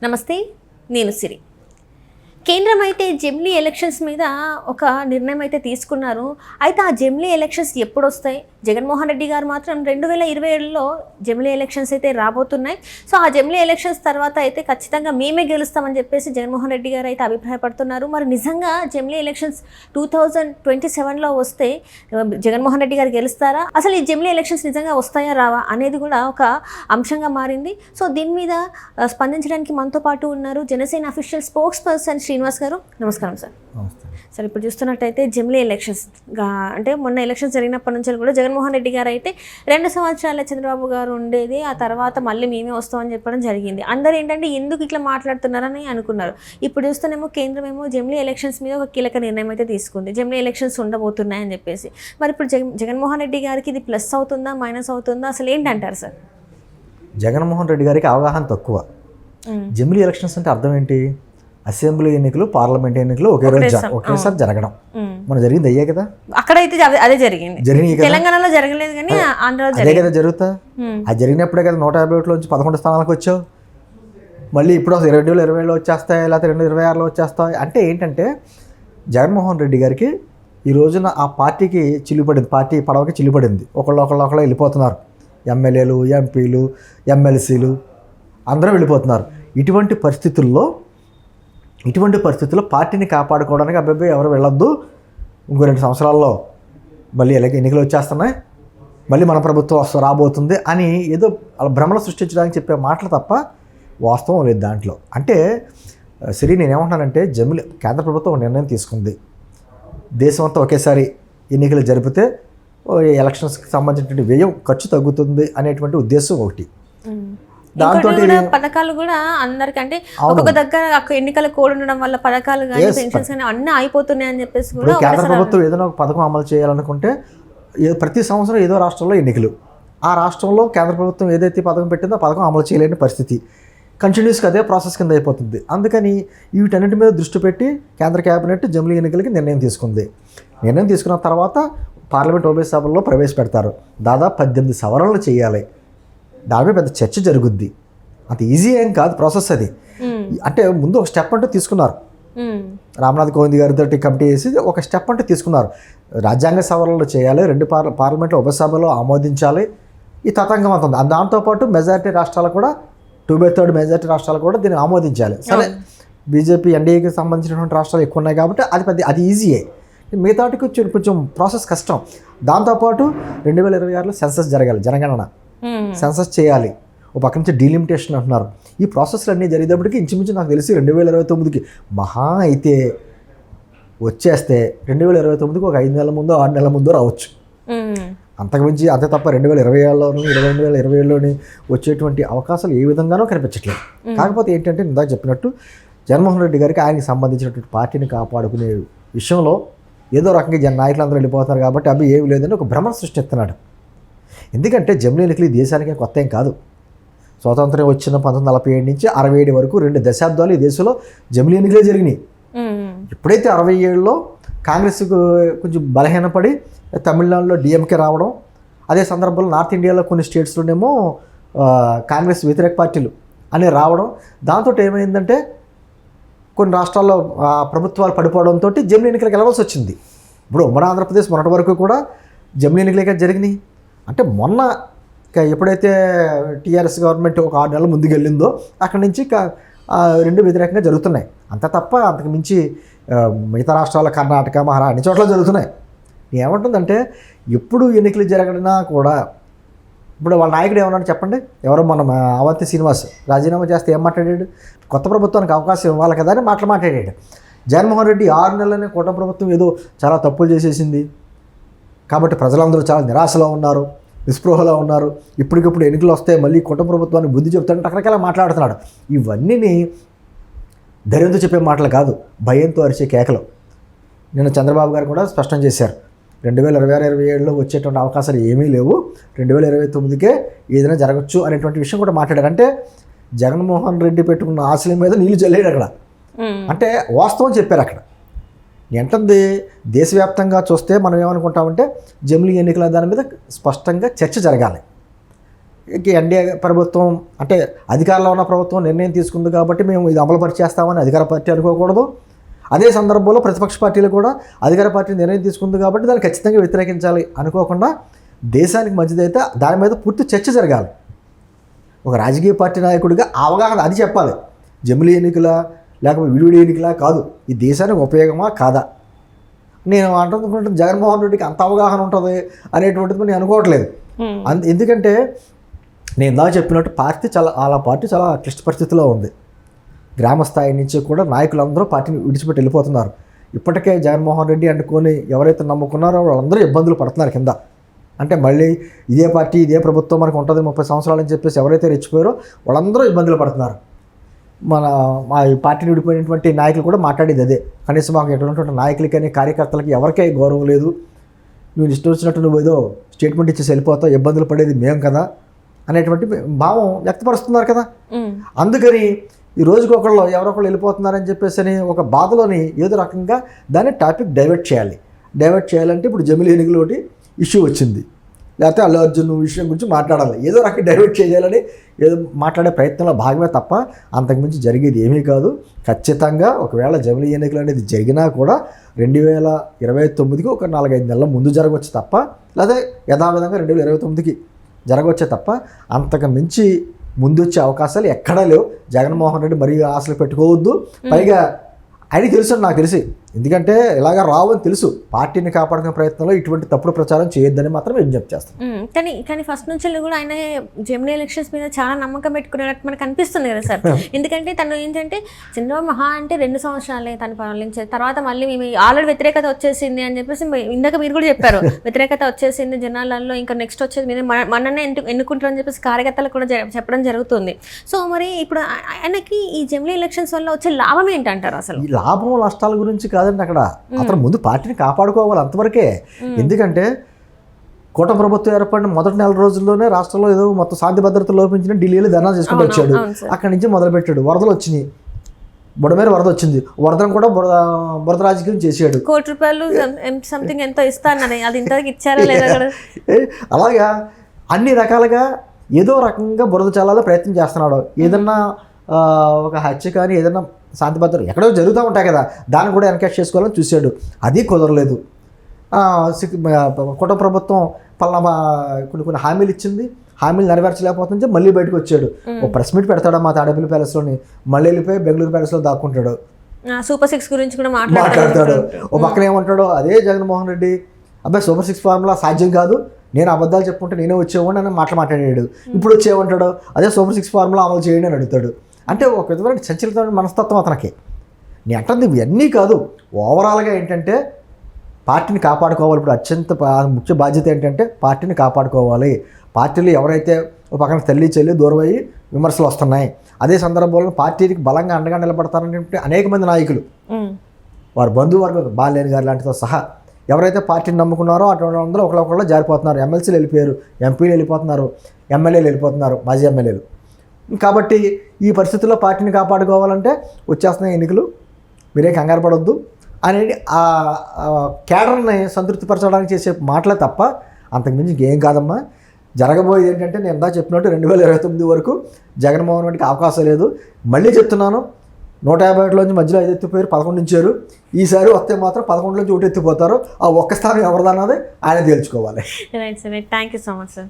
నమస్తే, నేను సిరి. కేంద్రం అయితే జెమిలీ ఎలక్షన్స్ మీద ఒక నిర్ణయం అయితే తీసుకున్నారు. అయితే ఆ జెమిలీ ఎలక్షన్స్ ఎప్పుడు వస్తాయి? జగన్మోహన్ రెడ్డి గారు మాత్రం 2027లో జెమిలీ ఎలక్షన్స్ అయితే రాబోతున్నాయి. సో ఆ జెమిలీ ఎలక్షన్స్ తర్వాత అయితే ఖచ్చితంగా మేమే గెలుస్తామని చెప్పేసి జగన్మోహన్ రెడ్డి గారు అయితే అభిప్రాయపడుతున్నారు. మరి నిజంగా జెమిలీ ఎలక్షన్స్ 2027లో వస్తే జగన్మోహన్ రెడ్డి గారు గెలుస్తారా? అసలు ఈ జెమిలీ ఎలక్షన్స్ నిజంగా వస్తాయా రావా అనేది కూడా ఒక అంశంగా మారింది. సో దీని మీద స్పందించడానికి మనతో పాటు ఉన్నారు Janasena official spokes person Srinivas గారు. నమస్కారం సార్. సార్, ఇప్పుడు చూస్తున్నట్టయితే జెమిలీ ఎలక్షన్స్ అంటే మొన్న ఎలక్షన్స్ జరిగినప్పటి నుంచి కూడా జగన్మోహన్ రెడ్డి గారు అయితే 2 సంవత్సరాల చంద్రబాబు గారు ఉండేది, ఆ తర్వాత మళ్ళీ మేమే వస్తామని చెప్పడం జరిగింది. అందరూ ఏంటంటే ఎందుకు ఇట్లా మాట్లాడుతున్నారని అనుకున్నారు. ఇప్పుడు చూస్తేనేమో కేంద్రం ఏమో జెమిలీ ఎలక్షన్స్ మీద ఒక కీలక నిర్ణయం అయితే తీసుకుంది. జెమిలీ ఎలక్షన్స్ ఉండబోతున్నాయని చెప్పేసి. మరి ఇప్పుడు జగన్మోహన్ రెడ్డి గారికి ఇది ప్లస్ అవుతుందా మైనస్ అవుతుందా అసలు ఏంటంటారు సార్? జగన్మోహన్ రెడ్డి గారికి అవగాహన తక్కువ. జెమిలీ ఎలక్షన్స్ అంటే అర్థం ఏంటి? అసెంబ్లీ ఎన్నికలు, పార్లమెంట్ ఎన్నికలు ఒకేసారి జరగడం. మన జరిగింది అయ్యే కదా. అక్కడైతే అదే జరిగింది. తెలంగాణలో జరగలేదు కానీ ఆంధ్రలో అదే కదా జరుగుతా. అది జరిగినప్పుడే కదా 151లోంచి 11 స్థానాలకు వచ్చావు. మళ్ళీ ఇప్పుడు 2027లో వచ్చేస్తాయి, లేకపోతే 2026లో వచ్చేస్తాయి. అంటే ఏంటంటే జగన్మోహన్ రెడ్డి గారికి ఈ రోజున ఆ పార్టీకి చిల్లిపడింది, పార్టీ పడవకి చిల్లిపడింది. ఒకళ్ళు వెళ్ళిపోతున్నారు. ఎమ్మెల్యేలు, ఎంపీలు, ఎమ్మెల్సీలు అందరూ వెళ్ళిపోతున్నారు. ఇటువంటి పరిస్థితుల్లో పార్టీని కాపాడుకోవడానికి అబ్బాయి ఎవరు వెళ్ళొద్దు, ఇంకో 2 సంవత్సరాల్లో మళ్ళీ ఎన్నికలు వచ్చేస్తున్నాయి, మళ్ళీ మన ప్రభుత్వం రాబోతుంది అని ఏదో భ్రమలు సృష్టించడానికి చెప్పే మాటలు తప్ప వాస్తవం లేదు దాంట్లో. అంటే సరే, నేనేమంటున్నానంటే కేంద్ర ప్రభుత్వం ఒక నిర్ణయం తీసుకుంది. దేశం అంతా ఒకేసారి ఎన్నికలు జరిపితే ఎలక్షన్స్కి సంబంధించినటువంటి వ్యయం ఖర్చు తగ్గుతుంది అనేటువంటి ఉద్దేశం ఒకటి. దాంతో పథకాలు కూడా అందరికంటే ఒక్కొక్క దగ్గర ఎన్నికల కోడ్ ఉండడం వల్ల పథకాలు కానీ పెన్షన్స్ కానీ అన్నీ అయిపోతున్నాయి అని చెప్పేసి కూడా కేంద్ర ప్రభుత్వం ఏదైనా ఒక పథకం అమలు చేయాలనుకుంటే ప్రతి సంవత్సరం ఏదో రాష్ట్రంలో ఎన్నికలు, ఆ రాష్ట్రంలో కేంద్ర ప్రభుత్వం ఏదైతే పథకం పెట్టిందో ఆ పథకం అమలు చేయలేని పరిస్థితి కంటిన్యూస్గా అదే ప్రాసెస్ కింద అయిపోతుంది. అందుకని వీటన్నిటి మీద దృష్టి పెట్టి కేంద్ర కేబినెట్ జమిలీ ఎన్నికలకి నిర్ణయం తీసుకుంది. నిర్ణయం తీసుకున్న తర్వాత పార్లమెంట్ ఉభయ సభల్లో ప్రవేశపెడతారు. దాదాపు 18 సవరణలు చేయాలి. దాని మీద పెద్ద చర్చ జరుగుద్ది. అంత ఈజీ ఏం కాదు ప్రాసెస్ అది. అంటే ముందు ఒక స్టెప్ అంటూ తీసుకున్నారు. రామ్నాథ్ కోవింద్ గారితో కమిటీ వేసి ఒక స్టెప్ అంటూ తీసుకున్నారు. రాజ్యాంగ సవరణలు చేయాలి, 2 పార్లమెంట్లో ఉభయ సభలో ఆమోదించాలి. ఈ తతంగం అంత ఉంది. దాంతోపాటు మెజారిటీ రాష్ట్రాలు కూడా 2/3 మెజారిటీ రాష్ట్రాలు కూడా దీన్ని ఆమోదించాలి. సరే, బీజేపీ ఎన్డీఏకి సంబంధించినటువంటి రాష్ట్రాలు ఎక్కువ ఉన్నాయి కాబట్టి అది ఈజీయే. మిగతాటికి కొంచెం ప్రాసెస్ కష్టం. దాంతోపాటు 2026లో సెన్సస్ జరగాలి, జనగణన సెన్సస్ చేయాలి. ఒక పక్క నుంచి డీలిమిటేషన్ అంటున్నారు. ఈ ప్రాసెస్లు అన్నీ జరిగేటప్పటికి ఇంచుమించు నాకు తెలిసి 2029కి మహా అయితే వచ్చేస్తే 2029కి ఒక 5 నెలల ముందో 6 నెలల ముందో రావచ్చు. అంతకుమించి అంతే తప్ప 2027లోని 2027లోని వచ్చేటువంటి అవకాశాలు ఏ విధంగానో కనిపించట్లేదు. కాకపోతే ఏంటంటే ఇందాక చెప్పినట్టు జగన్మోహన్ రెడ్డి గారికి ఆయనకి సంబంధించినటువంటి పార్టీని కాపాడుకునే విషయంలో ఏదో రకంగా నాయకులందరూ వెళ్ళిపోతున్నారు కాబట్టి అవి ఏమి లేదని ఒక భ్రమను సృష్టిస్తున్నాడు. ఎందుకంటే జమిలీ ఎన్నికలు ఈ దేశానికే కొత్త ఏం కాదు. స్వాతంత్ర్యం వచ్చిన 1947 నుంచి 67 వరకు 2 దశాబ్దాలు ఈ దేశంలో జమిలీ ఎన్నికలే జరిగినాయి. ఎప్పుడైతే 67లో కాంగ్రెస్కు కొంచెం బలహీనపడి తమిళనాడులో డిఎంకే రావడం, అదే సందర్భంలో నార్త్ ఇండియాలో కొన్ని స్టేట్స్లోనేమో కాంగ్రెస్ వ్యతిరేక పార్టీలు అని రావడం, దాంతో ఏమైందంటే కొన్ని రాష్ట్రాల్లో ప్రభుత్వాలు పడిపోవడంతో జమిలీ ఎన్నికలకు వెళ్ళవలసి వచ్చింది. ఇప్పుడు ఉమ్మడి ఆంధ్రప్రదేశ్ మొన్నటి వరకు కూడా జమిలీ ఎన్నికలే జరిగినాయి. అంటే మొన్న ఎప్పుడైతే టీఆర్ఎస్ గవర్నమెంట్ ఒక 6 నెలల ముందుకు వెళ్ళిందో అక్కడి నుంచి 2 వ్యతిరేకంగా జరుగుతున్నాయి. అంత తప్ప అంతకు మించి మిగతా రాష్ట్రాల కర్ణాటక, మహారాష్ట్ర అన్ని చోట్ల జరుగుతున్నాయి. ఏమంటుందంటే ఎప్పుడు ఎన్నికలు జరగడినా కూడా ఇప్పుడు వాళ్ళ నాయకుడు ఏమన్నాడు చెప్పండి? ఎవరో మన అవంతి శ్రీనివాస్ రాజీనామా చేస్తే ఏం మాట్లాడాడు? కొత్త ప్రభుత్వానికి అవకాశం ఇవ్వాలి కదా అని మాట్లాడాడు. జగన్మోహన్ రెడ్డి 6 నెలలనే కూటమి ప్రభుత్వం ఏదో చాలా తప్పులు చేసేసింది కాబట్టి ప్రజలందరూ చాలా నిరాశలో ఉన్నారు, నిస్పృహలో ఉన్నారు, ఇప్పటికిప్పుడు ఎన్నికలు వస్తే మళ్ళీ కూటమి ప్రభుత్వానికి బుద్ధి చెప్తాడని రకరకాల మాట్లాడుతున్నాడు. ఇవన్నీ ధైర్యంతో చెప్పే మాటలు కాదు, భయంతో అరిచే కేకలు. నిన్న చంద్రబాబు గారు కూడా స్పష్టం చేశారు, 2026-27లో వచ్చేటువంటి అవకాశాలు ఏమీ లేవు, 2029కే ఏదైనా జరగచ్చు అనేటువంటి విషయం కూడా మాట్లాడారు. అంటే జగన్మోహన్ రెడ్డి పెట్టుకున్న ఆశల మీద నీళ్లు చల్లాడు అక్కడ. అంటే వాస్తవం చెప్పారు అక్కడ. ఏంటంది, దేశవ్యాప్తంగా చూస్తే మనం ఏమనుకుంటామంటే జమిలీ ఎన్నికల దాని మీద స్పష్టంగా చర్చ జరగాలి. ఎన్డీఏ ప్రభుత్వం అంటే అధికారంలో ఉన్న ప్రభుత్వం నిర్ణయం తీసుకుంది కాబట్టి మేము ఇది అమలు పరిచేస్తామని అధికార పార్టీ అనుకోకూడదు. అదే సందర్భంలో ప్రతిపక్ష పార్టీలు కూడా అధికార పార్టీ నిర్ణయం తీసుకుంది కాబట్టి దాన్ని ఖచ్చితంగా వ్యతిరేకించాలి అనుకోకుండా దేశానికి మంచిదైతే దాని మీద పూర్తి చర్చ జరగాలి. ఒక రాజకీయ పార్టీ నాయకుడిగా అవగాహన అది చెప్పాలి. జమిలీ ఎన్నికల లేకపోతే విడివిడి ఎన్నికలా కాదు, ఈ దేశానికి ఉపయోగమా కాదా. నేను అనుకుంటున్న జగన్మోహన్ రెడ్డికి అంత అవగాహన ఉంటుంది అనేటువంటిది నేను అనుకోవట్లేదు. ఎందుకంటే నేను ఇందాక చెప్పినట్టు పార్టీ చాలా క్లిష్ట పరిస్థితిలో ఉంది. గ్రామ స్థాయి నుంచి కూడా నాయకులందరూ పార్టీని విడిచిపెట్టి వెళ్ళిపోతున్నారు. ఇప్పటికే జగన్మోహన్ రెడ్డి అనుకొని ఎవరైతే నమ్ముకున్నారో వాళ్ళందరూ ఇబ్బందులు పడుతున్నారు కింద. అంటే మళ్ళీ ఇదే పార్టీ ఇదే ప్రభుత్వం మనకు ఉంటుంది 30 సంవత్సరాలని చెప్పేసి ఎవరైతే రెచ్చిపోయారో వాళ్ళందరూ ఇబ్బందులు పడుతున్నారు. మా ఈ పార్టీని విడిపోయినటువంటి నాయకులు కూడా మాట్లాడేది అదే. కనీసం మాకు ఎటువంటి నాయకులకి కార్యకర్తలకి ఎవరికే గౌరవం లేదు, నువ్వు ఇష్టం వచ్చినట్టు నువ్వు ఏదో స్టేట్మెంట్ ఇచ్చేసి వెళ్ళిపోతావు, ఇబ్బందులు పడేది మేము కదా అనేటువంటి భావం వ్యక్తపరుస్తున్నారు కదా. అందుకని ఈ రోజుకొకళ్ళు ఎవరొకళ్ళు వెళ్ళిపోతున్నారని చెప్పేసి అని ఒక బాధలోని ఏదో రకంగా దాన్ని టాపిక్ డైవర్ట్ చేయాలంటే ఇప్పుడు జమిలీ ఎన్నికలు ఒకటి ఇష్యూ వచ్చింది, లేకపోతే అల్లు అర్జున్ విషయం గురించి మాట్లాడాలి, ఏదో రకంగా డైవర్ట్ చేయాలని ఏదో మాట్లాడే ప్రయత్నంలో భాగమే తప్ప అంతకుమించి జరిగేది ఏమీ కాదు. ఖచ్చితంగా ఒకవేళ జమిలీ ఎన్నికలు అనేది జరిగినా కూడా 2029కి ఒక 4-5 నెలల ముందు జరగవచ్చు తప్ప, లేదా యథావిధంగా 2029కి జరగవచ్చే తప్ప అంతకు మించి ముందు వచ్చే అవకాశాలు ఎక్కడా లేవు. జగన్మోహన్ రెడ్డి మరీ ఆశలు పెట్టుకోవద్దు. పైగా ఆయనకి తెలుసు, నాకు తెలిసి, ఎందుకంటే ఇలాగ రావని తెలుసు. పార్టీని కాపాడుకునే ప్రయత్నంలో ఇటువంటి తప్పుడు ప్రచారం చేయొద్దని మాత్రం విజ్ఞప్తి చేస్తాం. కానీ ఫస్ట్ నుంచి కూడా ఆయన జమిలీ ఎలక్షన్స్ మీద చాలా నమ్మకం పెట్టుకునేటట్టు మనకు అనిపిస్తుంది కదా సార్. ఎందుకంటే తను ఏంటంటే చంద్రబాబు మహా అంటే 2 సంవత్సరాలే తను పాలించేది, తర్వాత మళ్ళీ మేము ఆల్రెడీ వ్యతిరేకత వచ్చేసింది అని చెప్పేసి ఇందాక మీరు కూడా చెప్పారు. వ్యతిరేకత వచ్చేసింది జనాలలో, ఇంకా నెక్స్ట్ వచ్చేది మీరు మననే ఎన్నుకుంటారని చెప్పేసి కార్యకర్తలకు కూడా చెప్పడం జరుగుతుంది. సో మరి ఇప్పుడు ఆయనకి ఈ జమిలీ ఎలక్షన్స్ వల్ల వచ్చే లాభం ఏంటంటారు? అసలు ఈ లాభం నష్టాల గురించి కాదండి అక్కడ, అతను ముందు పార్టీని కాపాడుకోవాలి అంతవరకే. ఎందుకంటే కూటమి ప్రభుత్వం ఏర్పడిన మొదటి 4 రోజుల్లోనే రాష్ట్రంలో ఏదో మొత్తం శాంతి భద్రత లోపించిన ఢిల్లీలో ధర్నా చేసుకుంటూ వచ్చాడు. అక్కడి నుంచి మొదలుపెట్టాడు. వరదలు వచ్చినాయి, బుడమేర వరద వచ్చింది, వరదను కూడా బురద రాజకీయం చేశాడు. ₹1 సంథింగ్ ఎంతో ఇస్తానని అది ఇంతకి ఇచ్చారా లేదా? అలాగా అన్ని రకాలుగా ఏదో రకంగా బురద చల్లాలో ప్రయత్నం చేస్తున్నాడు. ఏదన్నా ఒక హత్య కానీ ఏదన్నా శాంతి భద్రత ఎక్కడో జరుగుతూ ఉంటాయి కదా, దాన్ని కూడా ఎన్కాష్ చేసుకోవాలని చూశాడు. అది కుదరలేదు. కుటుంబ ప్రభుత్వం కొన్ని హామీలు ఇచ్చింది, హామీలు నెరవేర్చలేకపోతుంటే మళ్ళీ బయటకు వచ్చాడు. ఒక ప్రెస్ మీట్ పెడతాడు మా తాడేపల్లి ప్యాలెస్లోని, మళ్ళీ వెళ్ళిపోయి బెంగళూరు ప్యాలెస్లో దాక్కుంటాడు, సూపర్ 6 గురించి కూడా మాట్లాడతాడు. ఒక పక్కన ఏమంటాడు అదే జగన్మోహన్ రెడ్డి, అబ్బాయి సూపర్ 6 ఫార్ములా సాధ్యం కాదు, నేను అబద్ధాలు చెప్పుకుంటే నేనే వచ్చేవాడిని అని మాట్లాడాడు. ఇప్పుడు వచ్చేమంటాడు అదే సూపర్ 6 ఫార్ములా అమలు చేయండి అని అడుగుతాడు. అంటే ఒక విధమైన చంచలమైన మనస్తత్వం అతనికి. నేను అంటుంది ఇవన్నీ కాదు, ఓవరాల్గా ఏంటంటే పార్టీని కాపాడుకోవాలి. ఇప్పుడు అత్యంత ముఖ్య బాధ్యత ఏంటంటే పార్టీని కాపాడుకోవాలి. పార్టీలు ఎవరైతే ఒక పక్కన తల్లి చెల్లి దూరం అయ్యి విమర్శలు వస్తున్నాయి, అదే సందర్భంలో పార్టీకి బలంగా అండగా నిలబడతారంటే అనేక మంది నాయకులు, వారి బంధువర్గం బాలేని గారు లాంటితో సహా ఎవరైతే పార్టీని నమ్ముకున్నారో అటువంటి అందరూ ఒకళ్ళొకళ్ళు జారిపోతున్నారు. ఎమ్మెల్సీలు వెళ్ళిపోయారు, ఎంపీలు వెళ్ళిపోతున్నారు, ఎమ్మెల్యేలు వెళ్ళిపోతున్నారు, మాజీ ఎమ్మెల్యేలు. కాబట్టి ఈ పరిస్థితుల్లో పార్టీని కాపాడుకోవాలంటే వచ్చేస్తున్న ఎన్నికలు, మీరే కంగారు పడొద్దు అనేది ఆ కేడర్ని సంతృప్తిపరచడానికి చేసే మాటలే తప్ప అంతకుమించి ఇంకేం కాదమ్మా. జరగబోయేది ఏంటంటే నేను ఎందా చెప్పినట్టు 2029 వరకు జగన్మోహన్ రెడ్డికి అవకాశం లేదు. మళ్ళీ చెప్తున్నాను, 151లోంచి మధ్యలో 5 ఎత్తిపోయారు, 11 ఉంచారు. ఈసారి వస్తే మాత్రం 11లోంచి 1 ఎత్తిపోతారు. ఆ ఒక్క స్థానం ఎవరిదన్నది ఆయన తేల్చుకోవాలి. Right sir, thank you so much sir.